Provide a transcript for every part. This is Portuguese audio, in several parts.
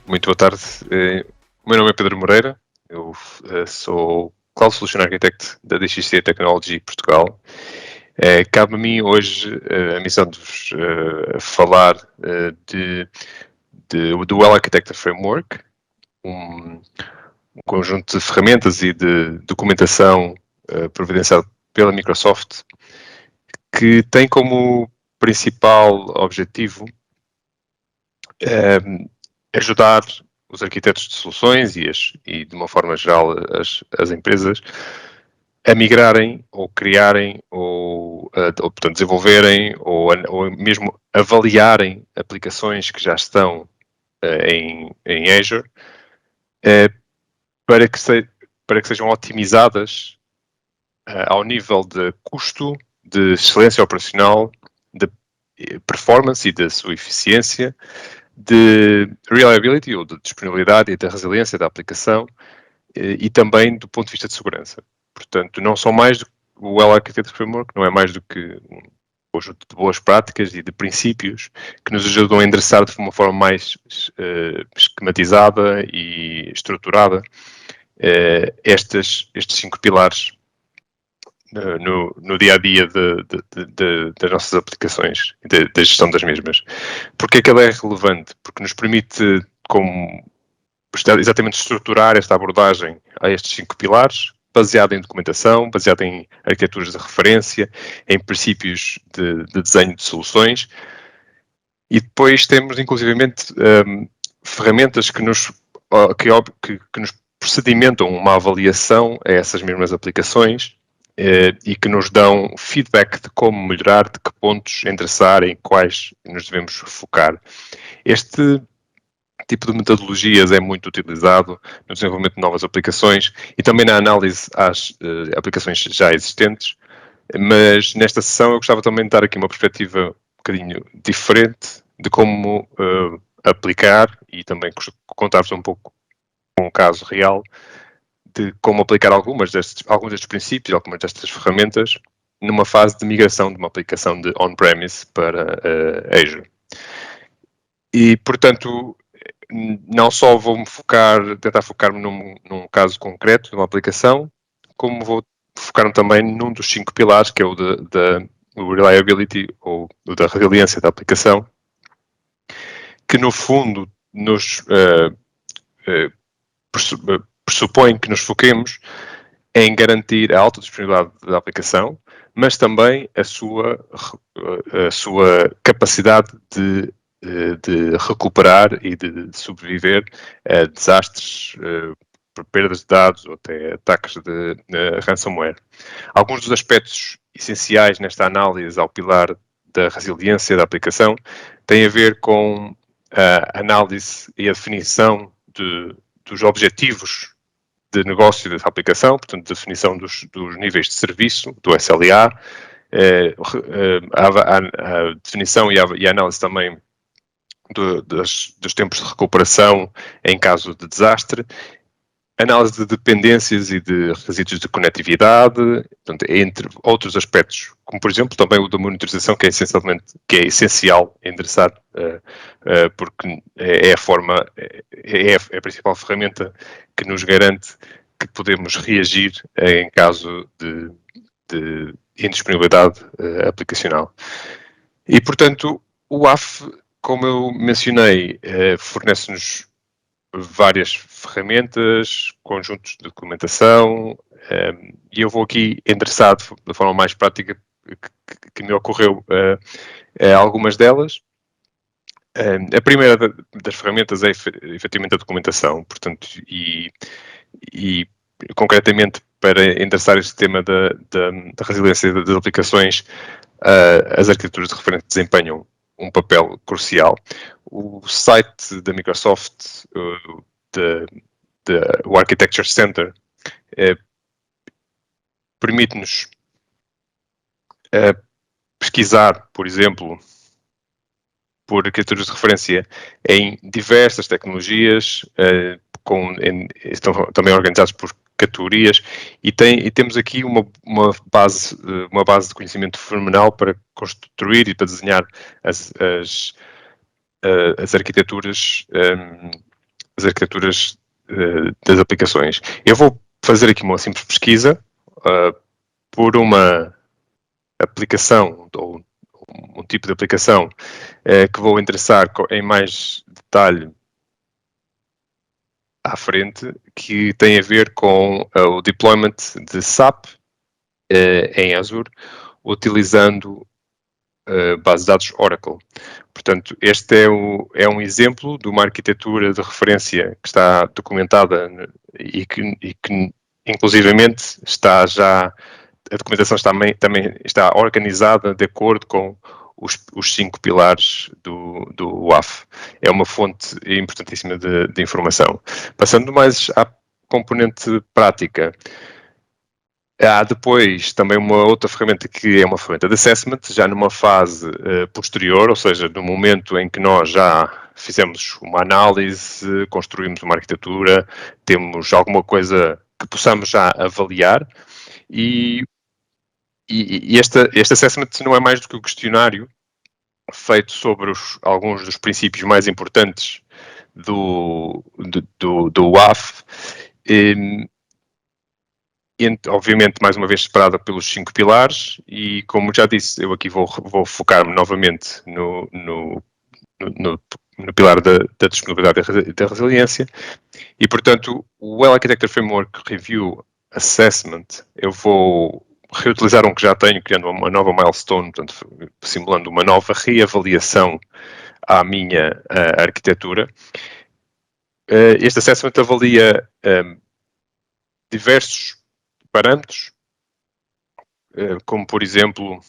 Muito boa tarde. O meu nome é Pedro Moreira, eu sou Cloud Solution Architect da DXC Technology Portugal. Cabe a mim hoje a missão de vos falar do Well Architected Framework, um conjunto de ferramentas e de documentação providenciado pela Microsoft, que tem como principal objetivo ajudar os arquitetos de soluções e de uma forma geral, as empresas a migrarem ou criarem ou portanto, desenvolverem ou mesmo avaliarem aplicações que já estão em Azure para que sejam otimizadas ao nível de custo, de excelência operacional, de performance e da sua eficiência, de reliability, ou de disponibilidade e da resiliência da aplicação, e também do ponto de vista de segurança. Portanto, não são mais do que o Well Architected Framework, não é mais do que um conjunto de boas práticas e de princípios que nos ajudam a endereçar de uma forma mais esquematizada e estruturada estes 5 pilares no dia-a-dia das nossas aplicações e da gestão das mesmas. Porquê é que ela é relevante? Porque nos permite exatamente estruturar esta abordagem a estes 5 pilares, baseada em documentação, baseada em arquiteturas de referência, em princípios de desenho de soluções, e depois temos inclusivamente ferramentas que nos procedimentam uma avaliação a essas mesmas aplicações e que nos dão feedback de como melhorar, de que pontos endereçar, em quais nos devemos focar. Este tipo de metodologias é muito utilizado no desenvolvimento de novas aplicações e também na análise às aplicações já existentes, mas nesta sessão eu gostava também de dar aqui uma perspectiva um bocadinho diferente de como aplicar e também contar-vos um pouco com um caso real de como aplicar alguns destes princípios, algumas destas ferramentas numa fase de migração de uma aplicação de on-premise para Azure. E, portanto, não só vou tentar focar-me num caso concreto, numa aplicação, como vou focar-me também num dos 5 pilares, que é o da reliability, ou o da resiliência da aplicação, que no fundo nos pressupõe que nos foquemos em garantir a alta disponibilidade da aplicação, mas também a sua capacidade de recuperar e de sobreviver a desastres, por perdas de dados ou até ataques de ransomware. Alguns dos aspectos essenciais nesta análise ao pilar da resiliência da aplicação têm a ver com a análise e a definição dos objetivos de negócio dessa aplicação, portanto, definição dos níveis de serviço, do SLA, a definição e a análise também dos tempos de recuperação em caso de desastre, análise de dependências e de requisitos de conectividade, portanto, entre outros aspectos, como por exemplo também o da monitorização, que é essencial endereçar, porque é a principal ferramenta que nos garante que podemos reagir em caso de indisponibilidade aplicacional. E, portanto, o AF, como eu mencionei, fornece-nos várias ferramentas, conjuntos de documentação, e eu vou aqui endereçar de forma mais prática que me ocorreu algumas delas. A primeira das ferramentas é efetivamente a documentação, portanto, e concretamente para endereçar este tema da resiliência das aplicações, as arquiteturas de referência desempenham um papel crucial. O site da Microsoft, o Architecture Center, permite-nos pesquisar, por exemplo, por arquiteturas de referência em diversas tecnologias, estão também organizados por categorias, e temos aqui uma base de conhecimento fenomenal para construir e para desenhar as arquiteturas as arquiteturas das aplicações. Eu vou fazer aqui uma simples pesquisa por uma aplicação ou um tipo de aplicação que vou interessar em mais detalhe à frente, que tem a ver com o deployment de SAP em Azure, utilizando base de dados Oracle. Portanto, este é um exemplo de uma arquitetura de referência que está documentada e que inclusivamente está já, a documentação também está organizada de acordo com os 5 pilares do WAF. É uma fonte importantíssima de informação. Passando mais à componente prática, há depois também uma outra ferramenta que é uma ferramenta de assessment, já numa fase posterior, ou seja, no momento em que nós já fizemos uma análise, construímos uma arquitetura, temos alguma coisa que possamos já avaliar e este assessment não é mais do que um questionário feito sobre alguns dos princípios mais importantes do WAF, obviamente, mais uma vez, separada pelos 5 pilares, e como já disse, eu aqui vou focar-me novamente no pilar da disponibilidade e da resiliência, e, portanto, o Well Architecture Framework Review Assessment, eu vou reutilizar um que já tenho, criando uma nova milestone, portanto, simulando uma nova reavaliação à minha arquitetura. Este assessment avalia diversos parâmetros, como, por exemplo,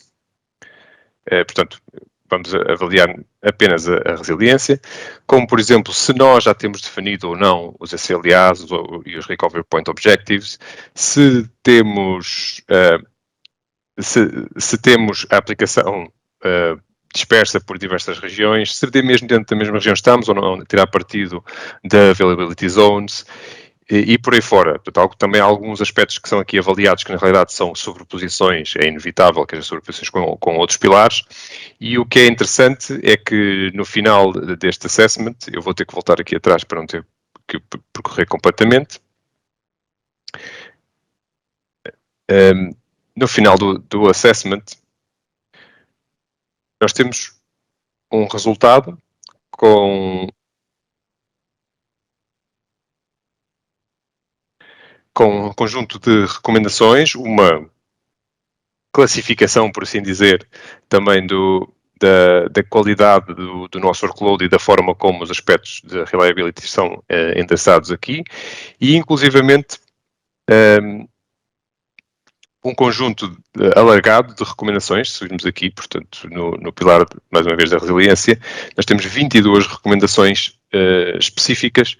portanto, vamos avaliar apenas a resiliência, como, por exemplo, se nós já temos definido ou não os SLAs e os Recovery Point Objectives, se temos a aplicação dispersa por diversas regiões, se mesmo dentro da mesma região estamos ou não, tirar partido da Availability Zones e por aí fora. Portanto, também há alguns aspectos que são aqui avaliados que na realidade são sobreposições, é inevitável que haja sobreposições com outros pilares, e o que é interessante é que no final deste assessment, eu vou ter que voltar aqui atrás para não ter que percorrer completamente. No final do assessment, nós temos um resultado com um conjunto de recomendações, uma classificação, por assim dizer, também da qualidade do nosso workload e da forma como os aspectos de reliability são endereçados aqui, e inclusivamente um conjunto alargado de recomendações, se virmos aqui, portanto, no pilar, mais uma vez, da resiliência, nós temos 22 recomendações específicas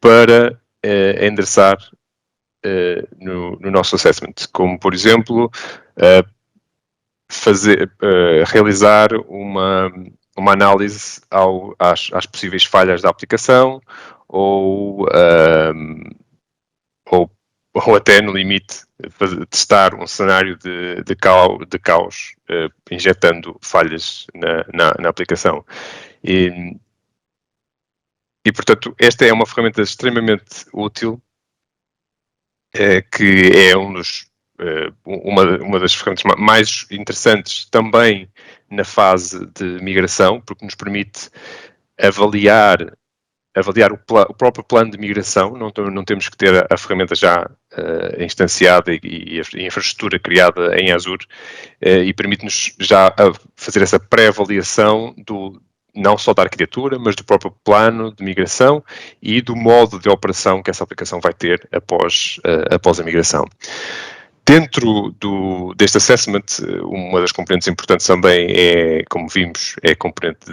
para endereçar no nosso assessment, como, por exemplo, realizar uma análise às possíveis falhas da aplicação ou até, no limite, testar um cenário de caos, injetando falhas na aplicação. E, portanto, esta é uma ferramenta extremamente útil, que é uma das ferramentas mais interessantes também na fase de migração, porque nos permite avaliar o próprio plano de migração, não temos que ter a ferramenta já instanciada e a infraestrutura criada em Azure, e permite-nos já fazer essa pré-avaliação não só da arquitetura, mas do próprio plano de migração e do modo de operação que essa aplicação vai ter após a migração. Dentro deste assessment, uma das componentes importantes também é, como vimos, é a componente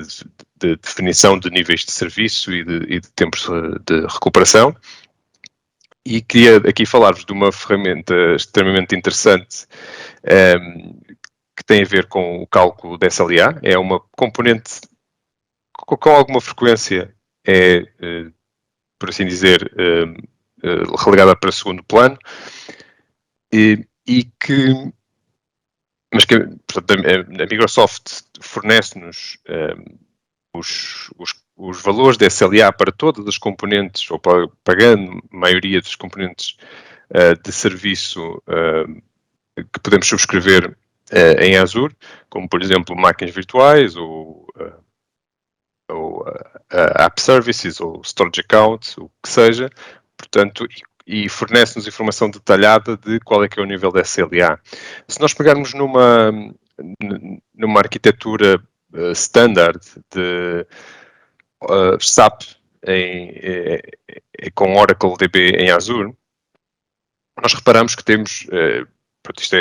de definição de níveis de serviço e de tempos de recuperação. E queria aqui falar-vos de uma ferramenta extremamente interessante que tem a ver com o cálculo da SLA. É uma componente com alguma frequência por assim dizer, relegada para segundo plano, portanto, a Microsoft fornece-nos os os valores de SLA para todas as componentes, ou para a grande maioria dos componentes de serviço que podemos subscrever em Azure, como por exemplo máquinas virtuais, ou App Services, ou Storage Account, o que seja, portanto, e fornece-nos informação detalhada de qual é que é o nível de SLA. Se nós pegarmos numa arquitetura standard de SAP com Oracle DB em Azure, nós reparamos que temos, isto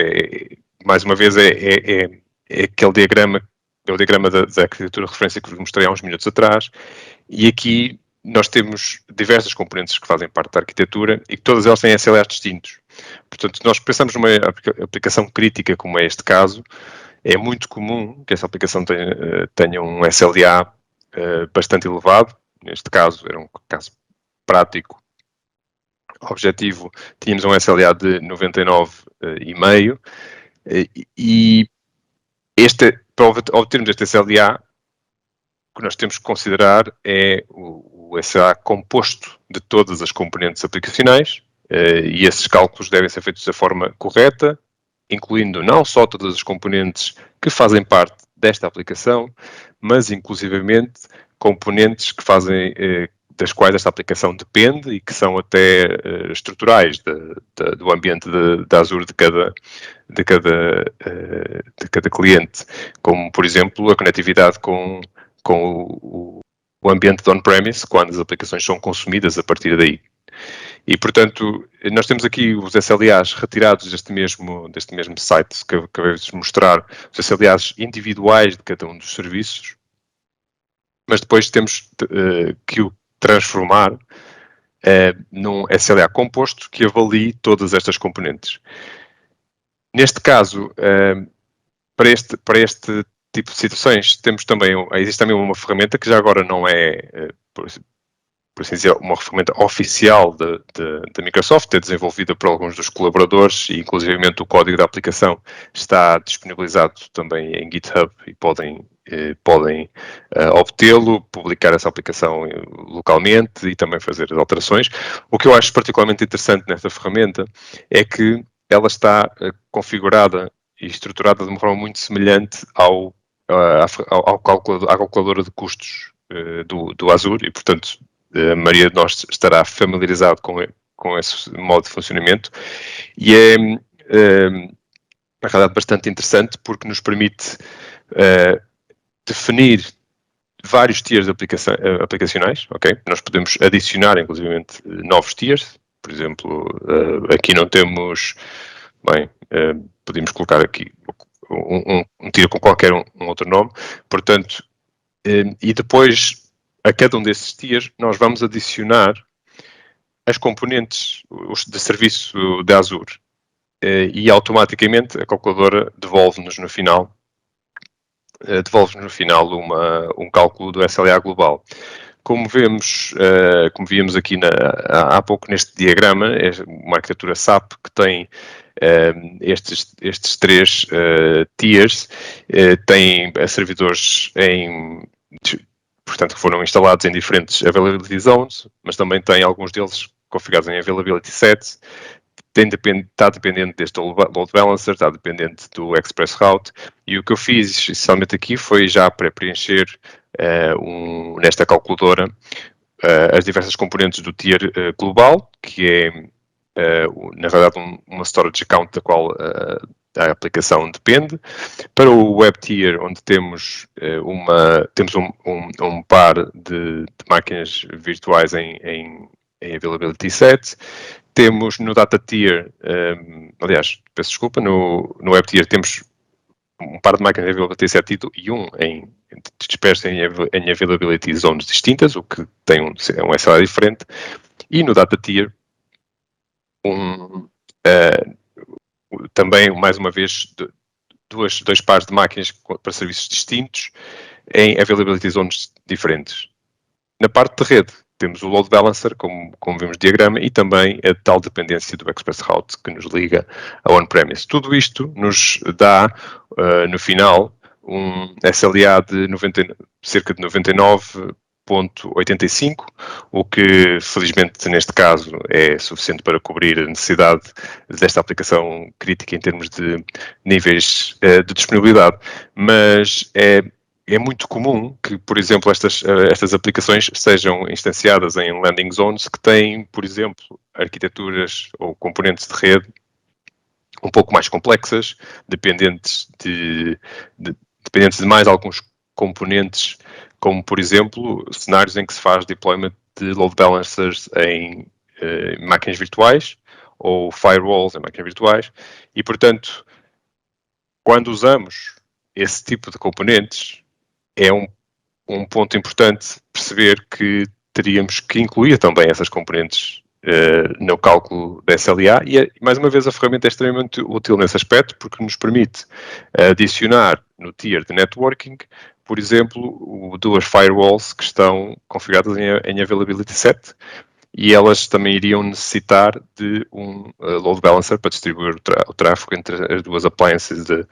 mais uma vez, é aquele diagrama, é o diagrama da arquitetura de referência que vos mostrei há uns minutos atrás, e aqui nós temos diversas componentes que fazem parte da arquitetura e que todas elas têm SLAs distintos. Portanto, nós pensamos numa aplicação crítica como é este caso, é muito comum que essa aplicação tenha um SLA bastante elevado. Neste caso, era um caso prático. Objetivo, tínhamos um SLA de 99,5 e para obtermos este SLA, o que nós temos que considerar é o SLA composto de todas as componentes aplicacionais, e esses cálculos devem ser feitos da forma correta, incluindo não só todas as componentes que fazem parte desta aplicação, mas inclusivamente componentes que fazem, das quais esta aplicação depende e que são até estruturais do ambiente de Azure de cada cliente, como por exemplo a conectividade com o ambiente de on-premise, quando as aplicações são consumidas a partir daí. E, portanto, nós temos aqui os SLAs retirados deste mesmo site que acabei de mostrar, os SLAs individuais de cada um dos serviços, mas depois temos que o transformar num SLA composto que avalie todas estas componentes. Neste caso, para este tipo de situações, existe também uma ferramenta que já agora não é, por assim dizer, uma ferramenta oficial da Microsoft, é desenvolvida por alguns dos colaboradores e, inclusivamente, o código da aplicação está disponibilizado também em GitHub e podem obtê-lo, publicar essa aplicação localmente e também fazer as alterações. O que eu acho particularmente interessante nesta ferramenta é que ela está configurada e estruturada de uma forma muito semelhante à calculadora de custos do Azure e, portanto, a maioria de nós estará familiarizado com esse modo de funcionamento e é, na realidade, bastante interessante porque nos permite definir vários tiers aplicacionais, ok? Nós podemos adicionar, inclusivamente, novos tiers. Por exemplo, aqui não temos... Bem, podemos colocar aqui um tier com qualquer um outro nome. Portanto, e depois... A cada um desses tiers, nós vamos adicionar as componentes de serviço da Azure e automaticamente a calculadora devolve-nos no final um cálculo do SLA global. Como víamos aqui há pouco neste diagrama, é uma arquitetura SAP que tem estes três tiers, tem servidores portanto, que foram instalados em diferentes Availability Zones, mas também tem alguns deles configurados em Availability Sets, está dependente deste Load Balancer, está dependente do Express Route, e o que eu fiz, essencialmente aqui, foi já preencher nesta calculadora as diversas componentes do tier global, que é, na verdade, uma storage account da qual a aplicação depende. Para o Web Tier, onde temos um par de máquinas virtuais em Availability Set. Temos no Data Tier, aliás, peço desculpa, no Web Tier temos um par de máquinas em Availability Set e um disperso em Availability Zones distintas, o que tem um SLA diferente. E no Data Tier, também, mais uma vez, dois pares de máquinas para serviços distintos em Availability Zones diferentes. Na parte de rede, temos o Load Balancer, como vemos no diagrama, e também a tal dependência do Express Route que nos liga ao on-premise. Tudo isto nos dá, no final, um SLA de cerca de 99 0.85, o que felizmente neste caso é suficiente para cobrir a necessidade desta aplicação crítica em termos de níveis de disponibilidade, mas é muito comum que, por exemplo, estas aplicações sejam instanciadas em landing zones que têm, por exemplo, arquiteturas ou componentes de rede um pouco mais complexas, dependentes de mais alguns componentes, como, por exemplo, cenários em que se faz deployment de load balancers em máquinas virtuais ou firewalls em máquinas virtuais e, portanto, quando usamos esse tipo de componentes, é um ponto importante perceber que teríamos que incluir também essas componentes no cálculo da SLA e, mais uma vez, a ferramenta é extremamente útil nesse aspecto porque nos permite adicionar no tier de networking, por exemplo, duas firewalls que estão configuradas em availability set e elas também iriam necessitar de um load balancer para distribuir o tráfego entre as duas appliances de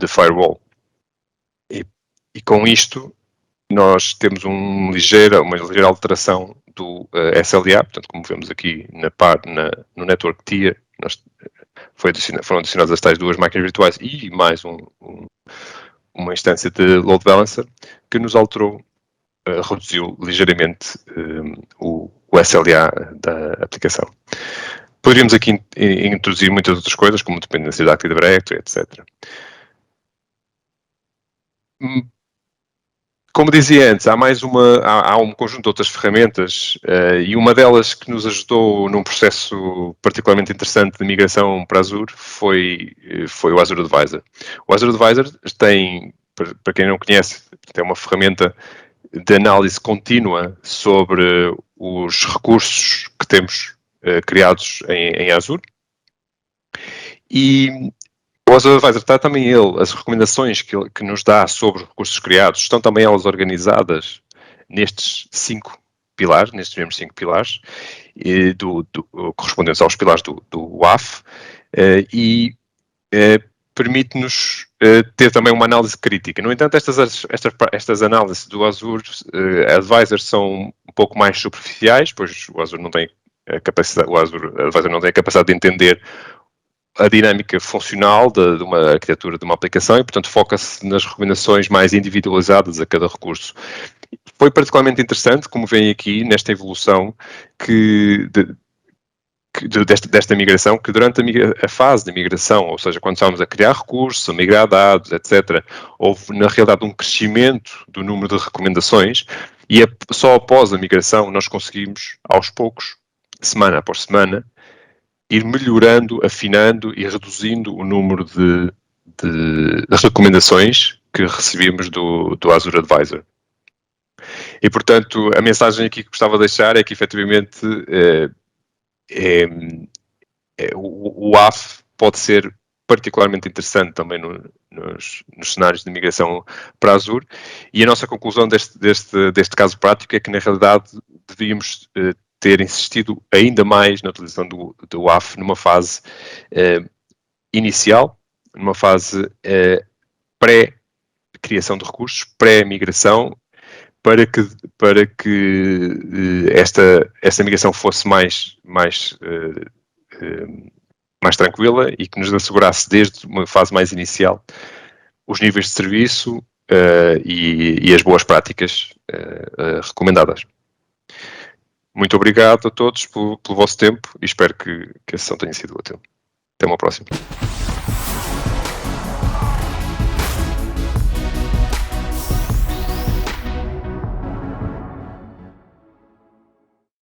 firewall. E com isto, nós temos uma ligeira alteração do SLA, portanto, como vemos aqui no Network Tier, foram adicionadas as tais duas máquinas virtuais e mais uma instância de load balancer que nos alterou, reduziu ligeiramente o SLA da aplicação. Poderíamos aqui introduzir muitas outras coisas, como dependência da Active Directory, etc. Como dizia antes, há um conjunto de outras ferramentas e uma delas que nos ajudou num processo particularmente interessante de migração para Azure foi o Azure Advisor. O Azure Advisor tem, para quem não conhece, é uma ferramenta de análise contínua sobre os recursos que temos criados em Azure e o Azure Advisor está também as recomendações que nos dá sobre os recursos criados, estão também elas organizadas nestes mesmos cinco pilares, correspondentes aos pilares do WAF, e permite-nos ter também uma análise crítica. No entanto, estas análises do Azure Advisor são um pouco mais superficiais, pois o Azure não tem o Azure Advisor não tem a capacidade de entender a dinâmica funcional de uma arquitetura de uma aplicação e, portanto, foca-se nas recomendações mais individualizadas a cada recurso. Foi particularmente interessante, como veem aqui, nesta evolução desta migração, que durante a fase de migração, ou seja, quando estávamos a criar recursos, a migrar dados, etc., houve, na realidade, um crescimento do número de recomendações e só após a migração nós conseguimos, aos poucos, semana após semana, ir melhorando, afinando e reduzindo o número de recomendações que recebíamos do Azure Advisor. E, portanto, a mensagem aqui que gostava de deixar é que, efetivamente, o WAF pode ser particularmente interessante também nos cenários de migração para Azure. E a nossa conclusão deste caso prático é que, na realidade, devíamos ter insistido ainda mais na utilização do WAF numa fase inicial, numa fase pré-criação de recursos, pré-migração, para que esta migração fosse mais tranquila e que nos assegurasse desde uma fase mais inicial os níveis de serviço e as boas práticas recomendadas. Muito obrigado a todos pelo vosso tempo e espero que a sessão tenha sido útil. Até uma próxima.